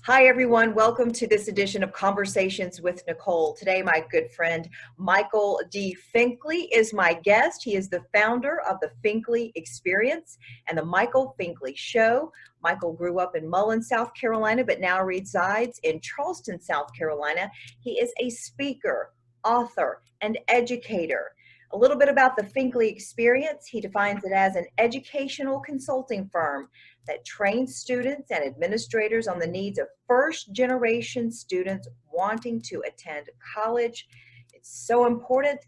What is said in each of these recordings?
Hi, everyone. Welcome to this edition of Conversations with Nicole. Today, my good friend Michael D. Finkley is my guest. He is the founder of the Finkley Experience and the Michael Finkley Show. Michael grew up in Mullins, South Carolina, but now resides in Charleston, South Carolina. He is a speaker, author, and educator. A little bit about the Finkley Experience. He defines it as an educational consulting firm that trains students and administrators on the needs of first-generation students wanting to attend college. It's so important.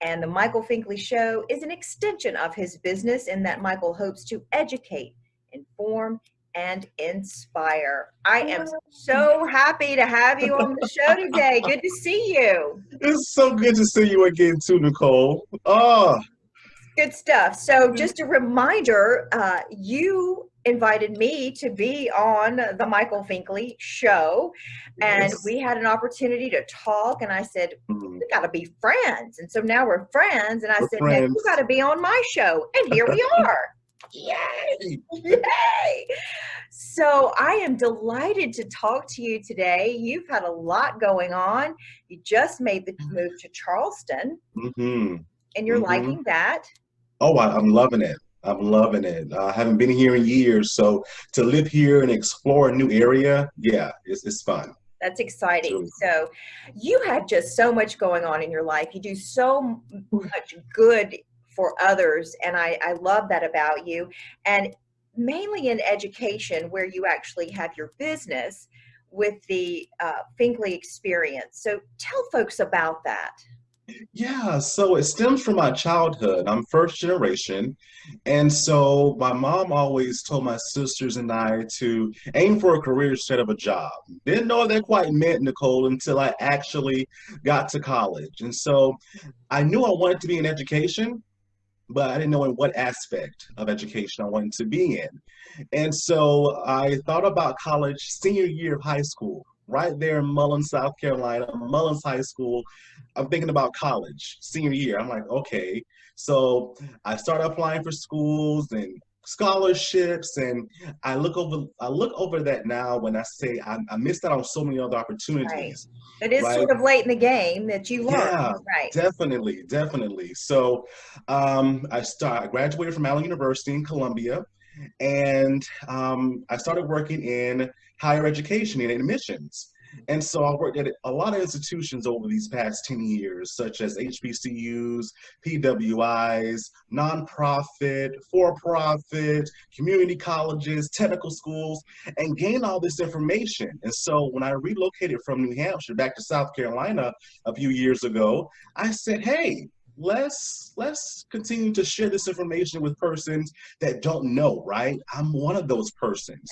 And the Michael Finkley Show is an extension of his business in that Michael hopes to educate, inform, and inspire. I am so happy to have you on the show today. Good to see you. It's so good to see you again too, Nicole. Oh, Good stuff. So just a reminder, you invited me to be on the Michael Finkley Show, and yes. we had an opportunity to talk, and I said, Mhm. we got to be friends. And so now we're friends, and I We're said, Nick, you got friends. to be on my show. And here we are. Yay! Yay! So I am delighted to talk to you today. You've had a lot going on. You just made the move to Charleston, hmm and you're hmm liking that. Oh, I'm loving it. I'm loving it. I haven't been here in years, so to live here and explore a new area, yeah, it's fun. That's It's exciting. really So you have just so much going on in your life. You do so much good for others. And I love that about you. And mainly in education, where you actually have your business with the Finkley Experience. So tell folks about that. Yeah, so it stems from my childhood. I'm first generation. And so my mom always told my sisters and I to aim for a career instead of a job. Didn't know what that quite meant, Nicole, until I actually got to college. And so I knew I wanted to be in education, but I didn't know in what aspect of education I wanted to be in. And so I thought about college senior year of high school, right there in Mullins, South Carolina, Mullins High School. I'm thinking about college senior year. I'm like, okay. So I started applying for schools and scholarships, and I look over that now when I say I missed out on so many other Right. opportunities, It is right? sort of late in the game that you learn. Yeah, Right. definitely, definitely. So I graduated from Allen University in Columbia, and I started working in higher education and admissions. And so I worked at a lot of institutions over these past 10 years, such as HBCUs, PWIs, nonprofit, for-profit, community colleges, technical schools, and gained all this information. And so when I relocated from New Hampshire back to South Carolina a few years ago, I said, hey, let's continue to share this information with persons that don't know, right? I'm one of those persons.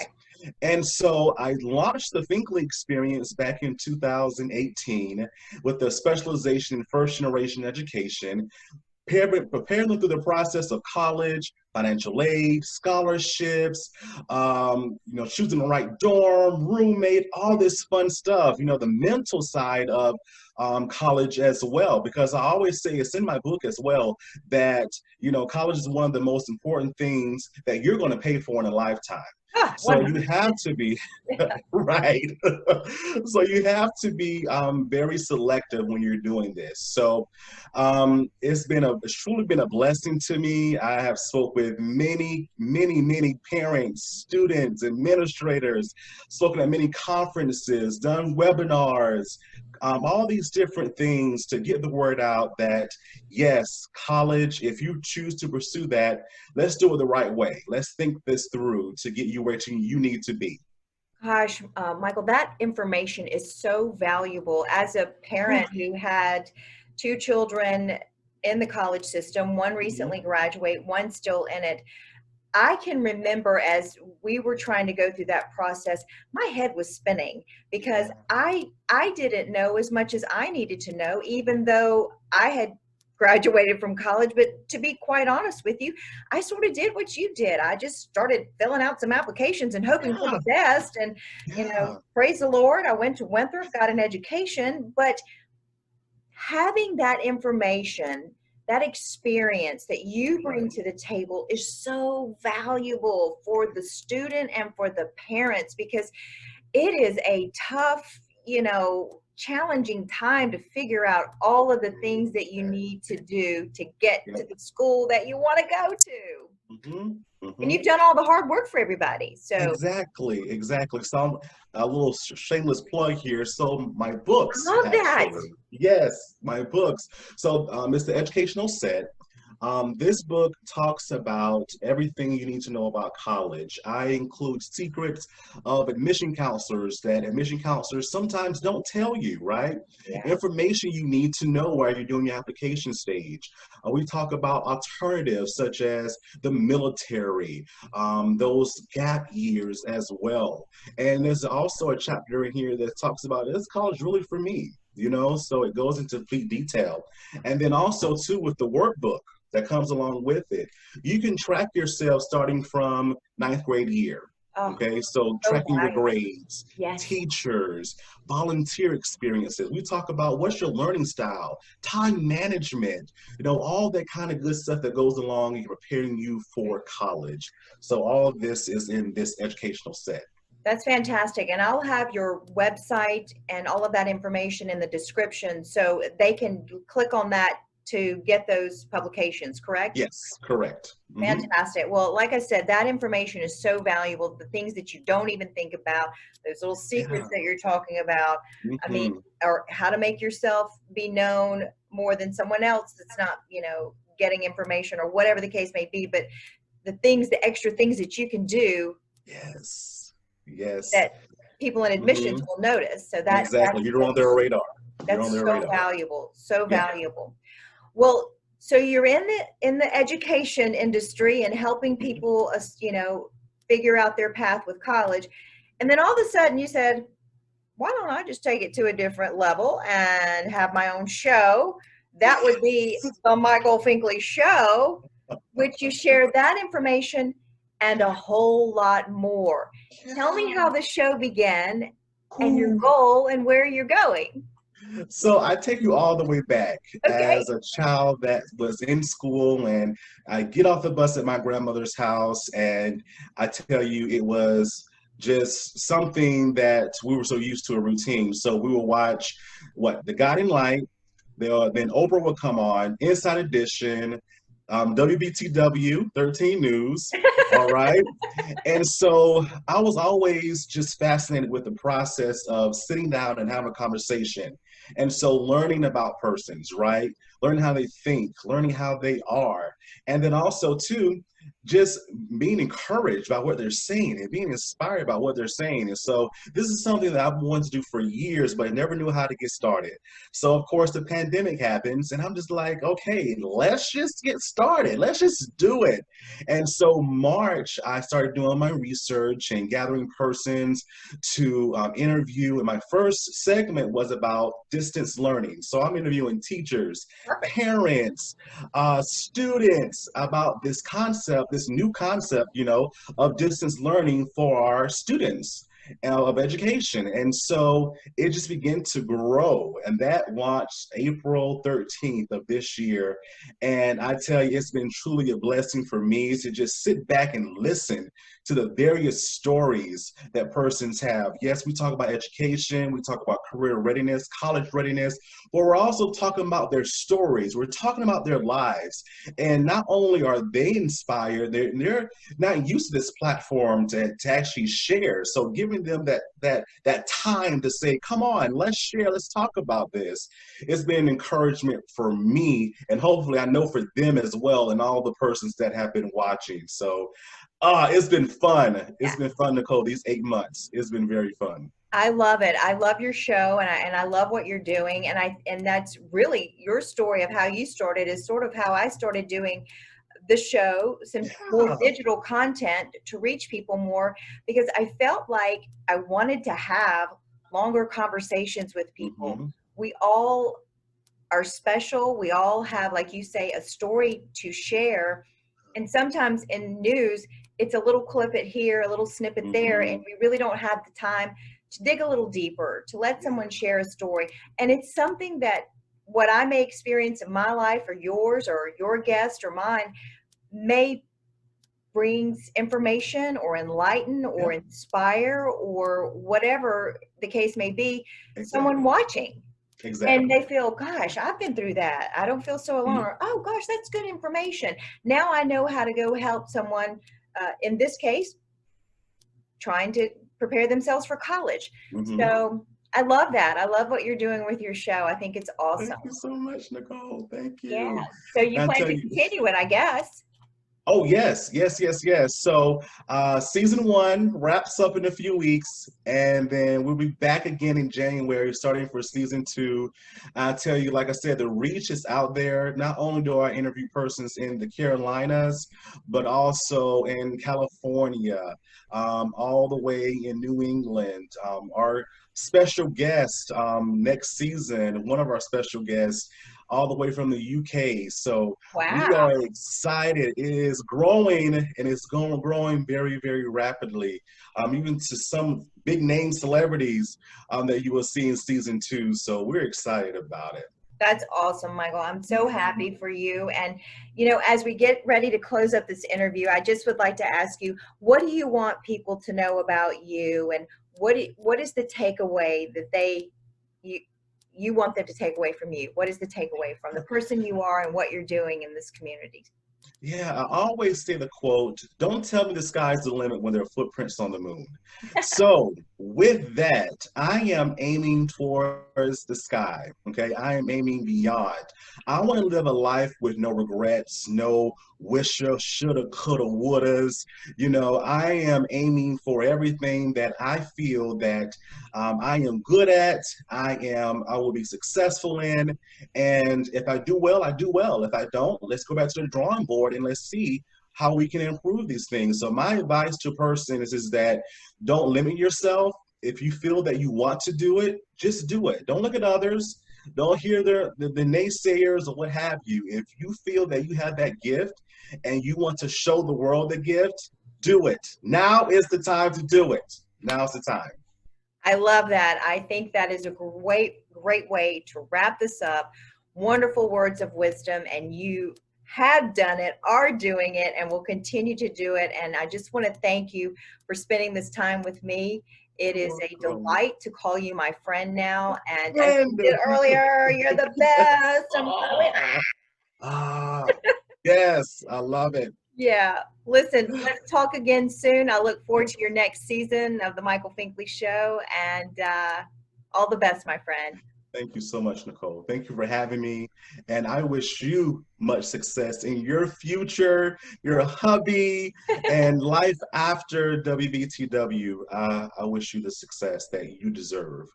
And so I launched the Finkley Experience back in 2018 with a specialization in first generation education, preparing them through the process of college, financial aid, scholarships, choosing the right dorm, roommate, all this fun stuff, the mental side of college as well, because I always say it's in my book as well that, college is one of the most important things that you're going to pay for in a lifetime. Ah, So you 100. have to be right. So you have to be very selective when you're doing this. So it's truly been a blessing to me. I have spoke with many, many, many parents, students, administrators, spoken at many conferences, done webinars, all these different things to get the word out that yes, college, if you choose to pursue that, let's do it the right way. Let's think this through to get you where you need to be. Gosh, Michael, that information is so valuable. As a parent who had two children in the college system, one Mhm. recently graduate, one still in it, I can remember as we were trying to go through that process, my head was spinning because Yeah. I didn't know as much as I needed to know, even though I had graduated from college. But to be quite honest with you, I sort of did what you did. I just started filling out some applications and hoping for Yeah. the best. And, Yeah. praise the Lord, I went to Winthrop, got an education, but having that information, that experience that you bring Right. to the table is so valuable for the student and for the parents because it is a tough, challenging time to figure out all of the things that you need to do to get Yeah. to the school that you want to go to. hmm And hmm you've done all the hard work for everybody. So Exactly, exactly. So a little shameless plug here. So my I books, love that. actually, yes, my books. So it's the educational set. This book talks about everything you need to know about college. I include secrets of admission counselors that admission counselors sometimes don't tell you, right? Yeah. Information you need to know while you're doing your application stage. We talk about alternatives such as the military, those gap years as well. And there's also a chapter in here that talks about, is college really for me? So it goes into complete detail. And then also too with the workbook that comes along with it. You can track yourself starting from ninth grade year. Oh, Okay, so so tracking your valuable. grades, Yes. teachers, volunteer experiences. We talk about what's your learning style, time management, all that kind of good stuff that goes along in preparing you for college. So all of this is in this educational set. That's fantastic. And I'll have your website and all of that information in the description so they can click on that to get those publications, correct? Yes, correct. Fantastic. Well, like I said, that information is so valuable. The things that you don't even think about, those little Yeah. secrets that you're talking about. I mean, hmm or how to make yourself be known more than someone else that's not, getting information or whatever the case may be. But the extra things that you can do Yes. Yes. that people in hmm admissions will notice. So Exactly. You're on their radar. You're on that's their so radar. valuable. So Yeah. valuable. Well, so you're in the education industry and helping Mhm. people, figure out their path with college, and then all of a sudden you said, "Why don't I just take it to a different level and have my own show?" That would be the Michael Finkley Show, which you shared that information and a whole lot more. Tell me Yeah. how the show began and your Cool. goal and where you're going. So I take you all the way back Okay. as a child that was in school, and I get off the bus at my grandmother's house, and I tell you, it was just something that we were so used to a routine. So we would watch The Guiding Light, then Oprah would come on, Inside Edition, WBTW, 13 News, all right? And so I was always just fascinated with the process of sitting down and having a conversation. And so learning about persons, right? Learning how they think, learning how they are. And then also, too, just being encouraged by what they're saying and being inspired by what they're saying. And so this is something that I've wanted to do for years, but I never knew how to get started. So, of course, the pandemic happens, and I'm just like, okay, let's just get started. Let's just do it. And so March, I started doing my research and gathering persons to interview. And my first segment was about distance learning. So I'm interviewing teachers, Perfect. parents, students about this concept, this new concept, of distance learning for our students of education. And so it just began to grow. And that launched April 13th of this year. And I tell you, it's been truly a blessing for me to just sit back and listen to the various stories that persons have. Yes, we talk about education, we talk about career readiness, college readiness, but we're also talking about their stories. We're talking about their lives. And not only are they inspired, they're not used to this platform to actually share. So giving them that time to say, come on, let's share, let's talk about this. It's been an encouragement for me, and hopefully I know for them as well, and all the persons that have been watching. So it's been fun. It's been fun, Nicole, these 8 months. It's been very fun. I love it. I love your show, and I love what you're doing. And that's really your story of how you started is sort of how I started doing the show, some more Yeah. digital content to reach people more, because I felt like I wanted to have longer conversations with people. hmm We all are special. We all have, like you say, a story to share. And sometimes in news, it's a little clip here, a little snippet there, and hmm we really don't have the time to dig a little deeper, to let someone share a story. And it's something that what I may experience in my life or yours or your guest or mine may brings information or enlighten or Yeah, inspire or whatever the case may be, someone exactly. watching. And Exactly. they feel, gosh, I've been through that. I don't feel so alone. Mhm. Or, oh, gosh, that's good information. Now I know how to go help someone, in this case, trying to prepare themselves for college. Mhm. So I love that. I love what you're doing with your show. I think it's awesome. Thank you so much, Nicole. Thank Yeah. you. So you And I plan tell to you, continue it, I guess. oh yes, yes, yes, yes. So season one wraps up in a few weeks, and then we'll be back again in January, starting for season two. I tell you, like I said, the reach is out there. Not only do I interview persons in the Carolinas, but also in California, all the way in New England. Our special guest next season, one of our special guests all the way from the UK. So we Wow. are excited. It is growing and it's going growing very, very rapidly. Even to some big name celebrities that you will see in season two. So we're excited about it. That's awesome, Michael. I'm so happy for you. And, as we get ready to close up this interview, I just would like to ask you, what do you want people to know about you? And what is the takeaway that you, you want them to take away from you? What is the takeaway from the person you are and what you're doing in this community? Yeah, I always say the quote, don't tell me the sky's the limit when there are footprints on the moon. So, with that, I am aiming towards the sky. Okay, I am aiming beyond. I want to live a life with no regrets, no wisha, shoulda, coulda, wouldas. I am aiming for everything that I feel that I am good at, I will be successful in, and if I do well, I do well. If I don't, let's go back to the drawing board and let's see how we can improve these things. So my advice to a person is that don't limit yourself. If you feel that you want to do it, just do it. Don't look at others. Don't hear the naysayers or what have you. If you feel that you have that gift and you want to show the world the gift, do it. Now is the time to do it. Now's the time. I love that. I think that is a great way to wrap this up. Wonderful words of wisdom, and you have done it, are doing it, and will continue to do it. And I just want to thank you for spending this time with me. It is a delight to call you my friend now. And as Friend. you did earlier, you're the best. I'm probably, Oh. Ah, yes, I love it. yeah. Listen, let's talk again soon. I look forward to your next season of the Michael Finkley Show, and all the best, my friend. Thank you so much, Nicole. Thank you for having me. And I wish you much success in your future, your hubby, and life after WBTW. I wish you the success that you deserve.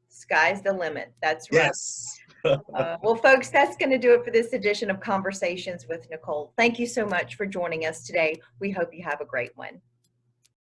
Sky's the limit. That's right. Yes. Well, folks, that's going to do it for this edition of Conversations with Nicole. Thank you so much for joining us today. We hope you have a great one.